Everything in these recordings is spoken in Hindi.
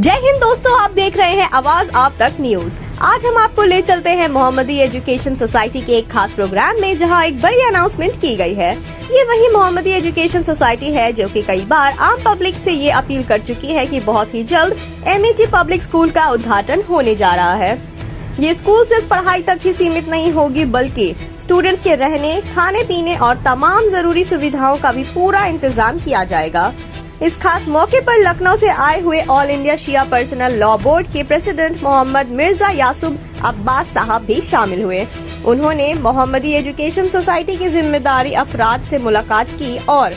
जय हिंद दोस्तों, आप देख रहे हैं आवाज आप तक न्यूज। आज हम आपको ले चलते हैं मोहम्मदी एजुकेशन सोसाइटी के एक खास प्रोग्राम में, जहां एक बड़ी अनाउंसमेंट की गई है। ये वही मोहम्मदी एजुकेशन सोसाइटी है जो कि कई बार आम पब्लिक से ये अपील कर चुकी है कि बहुत ही जल्द MET पब्लिक स्कूल का उद्घाटन होने जा रहा है। ये स्कूल सिर्फ पढ़ाई तक ही सीमित नहीं होगी, बल्कि स्टूडेंट्स के रहने, खाने पीने और तमाम जरूरी सुविधाओं का भी पूरा इंतजाम किया जाएगा। इस खास मौके पर लखनऊ से आए हुए ऑल इंडिया शिया पर्सनल लॉ बोर्ड के प्रेसिडेंट मोहम्मद मिर्जा यासूब अब्बास साहब भी शामिल हुए। उन्होंने मोहम्मदी एजुकेशन सोसाइटी के जिम्मेदारी अफराद से मुलाकात की और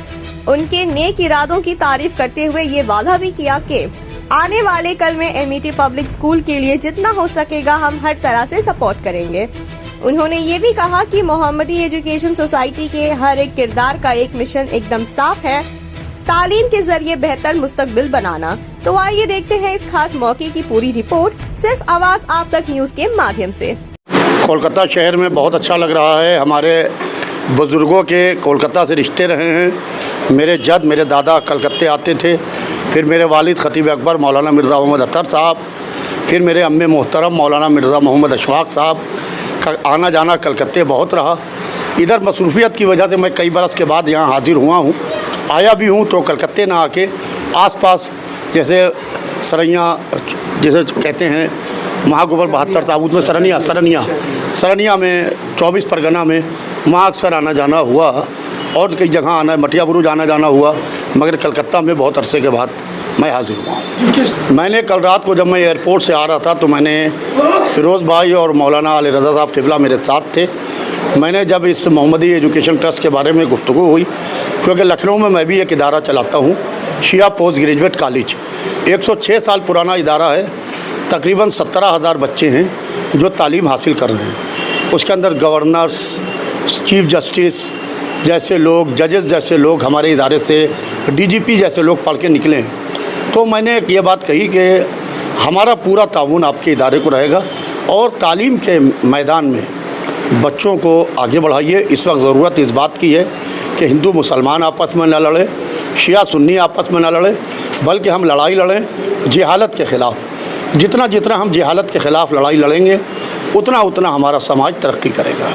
उनके नेक इरादों की तारीफ करते हुए ये वादा भी किया कि आने वाले कल में MET पब्लिक स्कूल के लिए जितना हो सकेगा हम हर तरह से सपोर्ट करेंगे। उन्होंने ये भी कहा कि मोहम्मदी एजुकेशन सोसाइटी के हर एक किरदार का एक मिशन एकदम साफ है, तालीम के जरिए बेहतर मुस्तकबिल बनाना। तो आइए देखते हैं इस खास मौके की पूरी रिपोर्ट सिर्फ आवाज आप तक न्यूज के माध्यम से। कोलकाता शहर में बहुत अच्छा लग रहा है। हमारे बुजुर्गों के कोलकाता से रिश्ते रहे हैं। मेरे जद मेरे दादा कलकत्ते आते थे, फिर मेरे वालिद खतीब अकबर मौलाना मिर्ज़ा मोहम्मद अतर साहब, फिर मेरे अम्मे मोहतरम मौलाना मिर्ज़ा मोहम्मद अशफाक साहब का आना जाना कलकत्ते बहुत रहा। इधर मसरूफियत की वजह से मैं कई बरस के बाद यहाँ हाजिर हुआ हूँ, आया भी हूँ। तो कलकत्ते ना आके आसपास जैसे सरैया जैसे कहते हैं महागोबर 72 ताबूत में सरनिया में 24 परगना में वहाँ अक्सर आना जाना हुआ और कई जगह आना, मटिया बुरुज आना जाना हुआ, मगर कलकत्ता में बहुत अरसे के बाद मैं हाजिर हुआ। मैंने कल रात को जब मैं एयरपोर्ट से आ रहा था तो मैंने फिरोज़ भाई और मौलाना अली रज़ा साहब क़िबला मेरे साथ थे। मैंने जब इस मोहम्मदी एजुकेशन ट्रस्ट के बारे में गुफ्तगू हुई, क्योंकि लखनऊ में मैं भी एक इदारा चलाता हूँ, शिया पोस्ट ग्रेजुएट कॉलेज 106 साल पुराना इदारा है। तकरीबन 17,000 बच्चे हैं जो तालीम हासिल कर रहे हैं। उसके अंदर गवर्नर्स, चीफ जस्टिस जैसे लोग, जजेस जैसे लोग हमारे इदारे से, DGP जैसे लोग पढ़ के निकले हैं। तो मैंने ये बात कही कि हमारा पूरा ताउन आपके इदारे को रहेगा और तालीम के मैदान में बच्चों को आगे बढ़ाइए। इस वक्त ज़रूरत इस बात की है कि हिंदू मुसलमान आपस में न लड़े, शिया सुन्नी आपस में न लड़े, बल्कि हम लड़ाई लड़ें जहालत के ख़िलाफ़। जितना हम जहालत के ख़िलाफ़ लड़ाई लड़ेंगे उतना हमारा समाज तरक्की करेगा।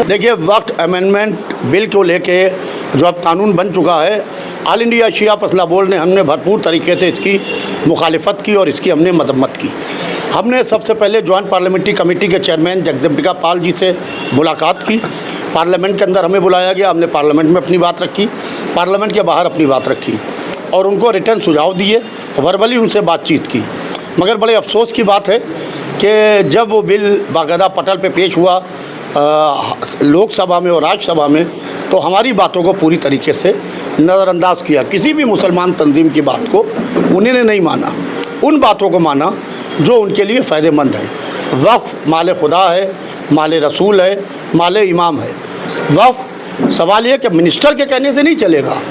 देखिए, वक्त अमेंडमेंट बिल को लेके जो अब कानून बन चुका है, ऑल इंडिया शिया पर्सनल बोर्ड ने हमने भरपूर तरीके से इसकी मुखालिफत की और इसकी हमने मजम्मत की। हमने सबसे पहले जॉइंट पार्लियामेंट्री कमेटी के चेयरमैन जगदम्बिका पाल जी से मुलाकात की। पार्लियामेंट के अंदर हमें बुलाया गया, हमने पार्लियामेंट में अपनी बात रखी, पार्लियामेंट के बाहर अपनी बात रखी और उनको रिटर्न सुझाव दिए, वर्बली उनसे बातचीत की। मगर बड़े अफसोस की बात है कि जब वो बिल बाकायदा पटल पे पेश हुआ लोकसभा में और राज्यसभा में, तो हमारी बातों को पूरी तरीके से नज़रअंदाज किया। किसी भी मुसलमान तंजीम की बात को उन्होंने नहीं माना, उन बातों को माना जो उनके लिए फ़ायदेमंद है। वक्फ माल खुदा है, माल रसूल है, माल इमाम है। वक्फ सवाल ये कि मिनिस्टर के कहने से नहीं चलेगा,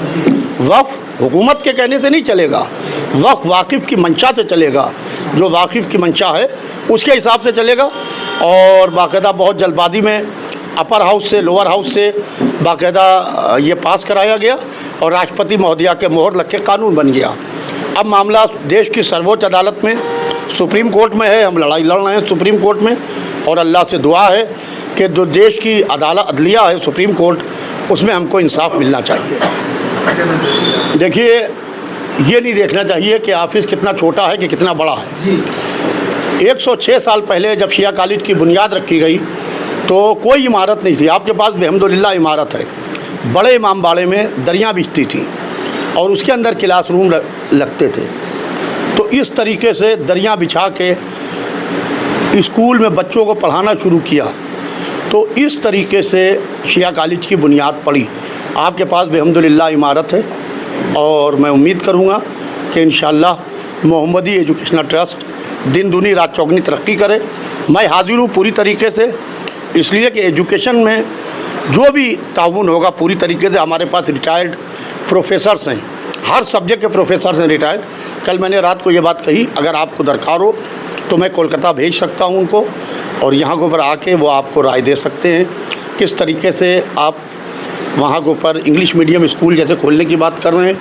वक्फ हुकूमत के कहने से नहीं चलेगा, वक्फ वाकिफ़ की मंशा से चलेगा। जो वाकिफ़ की मंशा है उसके हिसाब से चलेगा। और बाकायदा बहुत जल्दबाजी में अपर हाउस से लोअर हाउस से बाकायदा ये पास कराया गया और राष्ट्रपति महोदया के मोहर लग के कानून बन गया। अब मामला देश की सर्वोच्च अदालत में, सुप्रीम कोर्ट में है। हम लड़ाई लड़ रहे हैं सुप्रीम कोर्ट में और अल्लाह से दुआ है कि जो देश की अदलिया है सुप्रीम कोर्ट, उसमें हमको इंसाफ मिलना चाहिए। देखिए, ये नहीं देखना चाहिए कि ऑफिस कितना छोटा है कि कितना बड़ा है जी। 106 साल पहले जब शिया कॉलेज की बुनियाद रखी गई तो कोई इमारत नहीं थी। आपके पास अल्हम्दुलिल्लाह इमारत है। बड़े इमामबाड़े में दरियाँ बिछती थी और उसके अंदर क्लासरूम लगते थे। तो इस तरीके से दरियाँ बिछा के स्कूल में बच्चों को पढ़ाना शुरू किया। तो इस तरीके से शिया कॉलेज की बुनियाद पड़ी। आपके पास अल्हम्दुलिल्लाह इमारत है और मैं उम्मीद करूँगा कि इंशाअल्लाह मोहम्मदी एजुकेशनल ट्रस्ट दिन दूनी रात चौगनी तरक्की करे। मैं हाजिर हूँ पूरी तरीके से, इसलिए कि एजुकेशन में जो भी ताउन होगा पूरी तरीके से। हमारे पास रिटायर्ड प्रोफेसर्स हैं, हर सब्जेक्ट के प्रोफेसर्स हैं रिटायर्ड। कल मैंने रात को ये बात कही, अगर आपको दरकार हो तो मैं कोलकाता भेज सकता हूँ उनको और यहाँ के ऊपर आके वो आपको राय दे सकते हैं किस तरीके से आप वहाँ के ऊपर इंग्लिश मीडियम स्कूल जैसे खोलने की बात कर रहे हैं।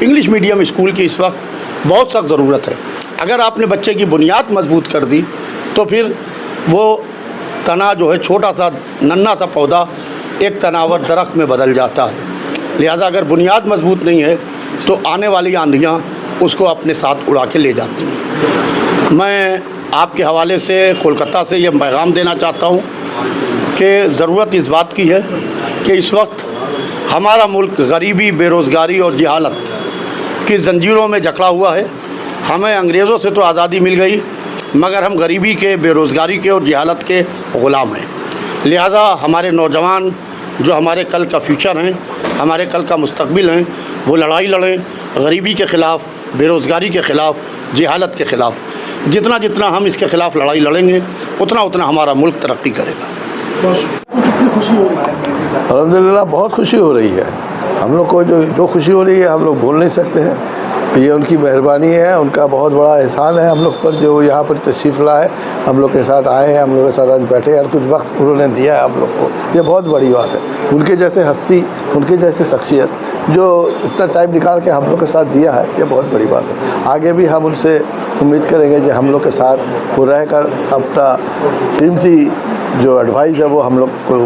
इंग्लिश मीडियम स्कूल की इस वक्त बहुत सख्त ज़रूरत है। अगर आपने बच्चे की बुनियाद मजबूत कर दी तो फिर वो तना जो है, छोटा सा नन्हा सा पौधा एक तनावर दरख्त में बदल जाता है। लिहाजा अगर बुनियाद मजबूत नहीं है तो आने वाली आंधियाँ उसको अपने साथ उड़ा के ले जाती हैं। मैं आपके हवाले से कोलकाता से ये पैगाम देना चाहता हूँ कि ज़रूरत इस बात की है कि इस वक्त हमारा मुल्क गरीबी, बेरोज़गारी और जहालत की ज़ंजीरों में जकड़ा हुआ है। हमें अंग्रेज़ों से तो आज़ादी मिल गई, मगर हम गरीबी के, बेरोज़गारी के और जहालत के ग़ुलाम हैं। लिहाजा हमारे नौजवान जो हमारे कल का फ्यूचर हैं, हमारे कल का मुस्तकबिल हैं, वो लड़ाई लड़ें गरीबी के ख़िलाफ़, बेरोज़गारी के ख़िलाफ़, जहालत के ख़िलाफ़। जितना जितना हम इसके ख़िलाफ़ लड़ाई लड़ेंगे उतना उतना हमारा मुल्क तरक्की करेगा। कितनी खुशी हो रही है? अल्हम्दुलिल्लाह बहुत खुशी हो रही है। हम लोग को जो खुशी हो रही है हम लोग भूल नहीं सकते हैं। ये उनकी मेहरबानी है, उनका बहुत बड़ा एहसान है हम लोग पर, जो यहाँ पर तशरीफ़ लाए, हम लोग के साथ आए हैं, हम लोग के साथ आज बैठे हैं और कुछ वक्त उन्होंने दिया है हम लोग को। ये बहुत बड़ी बात है। उनके जैसे हस्ती, उनके जैसे शख्सियत जो इतना टाइम निकाल के हम लोग के साथ दिया है, ये बहुत बड़ी बात है। आगे भी हम उनसे उम्मीद करेंगे कि हम लोग के साथ वो रहकर अपना कीमती जो एडवाइस है वो हम लोग को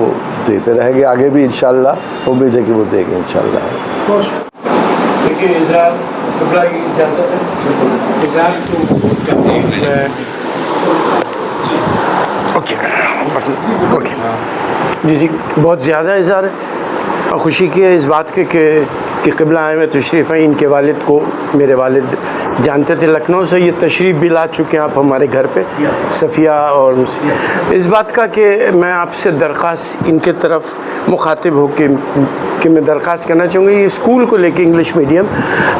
देते रहेंगे। आगे भी इंशाल्लाह उम्मीद है कि वो देंगे इंशाल्लाह। देखिए इजराइल टुकड़ा की इजाज़त है, इजराइल को कहते हैं जी जी, बहुत ज़्यादा इज़हार है और ख़ुशी की है इस बात के कि क़िबला आए में तशरीफ़ है। इनके वालिद को मेरे वालिद जानते थे लखनऊ से, ये तशरीफ़ भी ला चुके हैं आप हमारे घर पे, सफ़िया और इस बात का कि मैं आपसे दरख्वास्त इनके तरफ मुखातिब हो कि मैं दरख्वास्त करना चाहूँगी ये स्कूल को लेके, इंग्लिश मीडियम,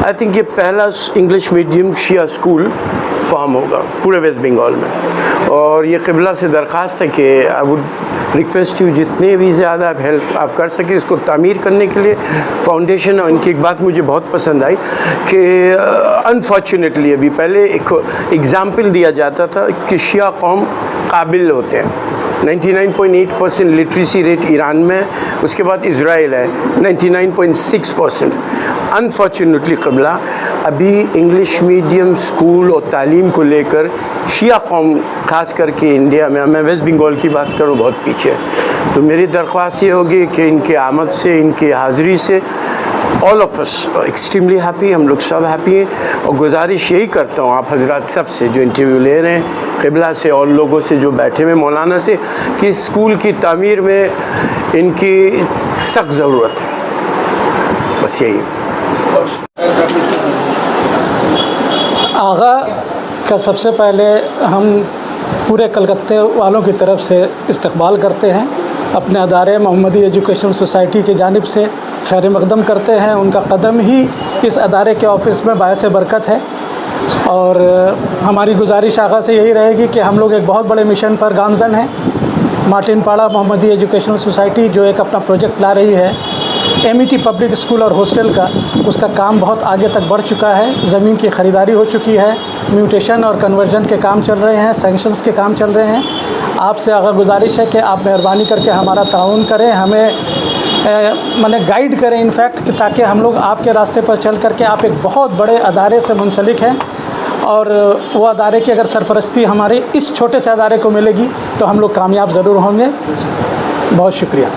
आई थिंक ये पहला इंग्लिश मीडियम शिया स्कूल फॉर्म होगा पूरे वेस्ट बंगाल में। और ये क़िबला से दरख्वास्त है कि आई वुड रिक्वेस्ट यू जितने भी ज़्यादा हेल्प आप कर सके इसको तामीर करने के लिए। फाउंडेशन, और इनकी एक बात मुझे बहुत पसंद आई कि अनफॉर्चुनेटली अभी पहले एक एग्ज़ाम्पल दिया जाता था कि शिया कौम काबिल होते हैं। 99.8% लिटरेसी रेट ईरान में, उसके बाद इज़राइल है 99.6%। अनफॉर्चुनेटली क़िबला अभी इंग्लिश मीडियम स्कूल और तालीम को लेकर शिया कौम ख़ास करके इंडिया में, मैं वेस्ट बंगाल की बात करूँ, बहुत पीछे है। तो मेरी दरख्वास्त ये होगी कि इनके आमद से, इनकी हाज़िरी से all of us extremely happy, हम लोग सब हैप्पी हैं। और गुजारिश यही करता हूँ आप हजरात सब से जो इंटरव्यू ले रहे हैं, क़िबला से और लोगों से जो बैठे हुए मौलाना से, कि स्कूल की तामीर में इनकी सख्त ज़रूरत है। बस यही। आगा का सबसे पहले हम पूरे कलकत्ते वालों की तरफ से इस्तकबाल करते हैं। अपने अदारे मोहम्मदी एजुकेशन सोसाइटी की जानिब से खैर मकदम करते हैं। उनका कदम ही इस अदारे के ऑफ़िस में बायस बरकत है। और हमारी गुजारिश आगा से यही रहेगी कि हम लोग एक बहुत बड़े मिशन पर गामज़न हैं। मार्टिन पाड़ा मोहम्मदी एजुकेशनल सोसाइटी जो एक अपना प्रोजेक्ट ला रही है MET पब्लिक स्कूल और हॉस्टल का, उसका काम बहुत आगे तक बढ़ चुका है। ज़मीन की ख़रीदारी हो चुकी है, म्यूटेशन और कन्वर्जन के काम चल रहे हैं, सैंक्शंस के काम चल रहे हैं। आपसे अगर गुजारिश है कि आप मेहरबानी करके हमारा ताउन करें, हमें माने गाइड करें इनफैक्ट, कि ताकि हम लोग आपके रास्ते पर चल करके, आप एक बहुत बड़े अदारे से मुंसलिक हैं और वो अदारे की अगर सरपरस्ती हमारे इस छोटे से अदारे को मिलेगी तो हम लोग कामयाब ज़रूर होंगे। बहुत शुक्रिया।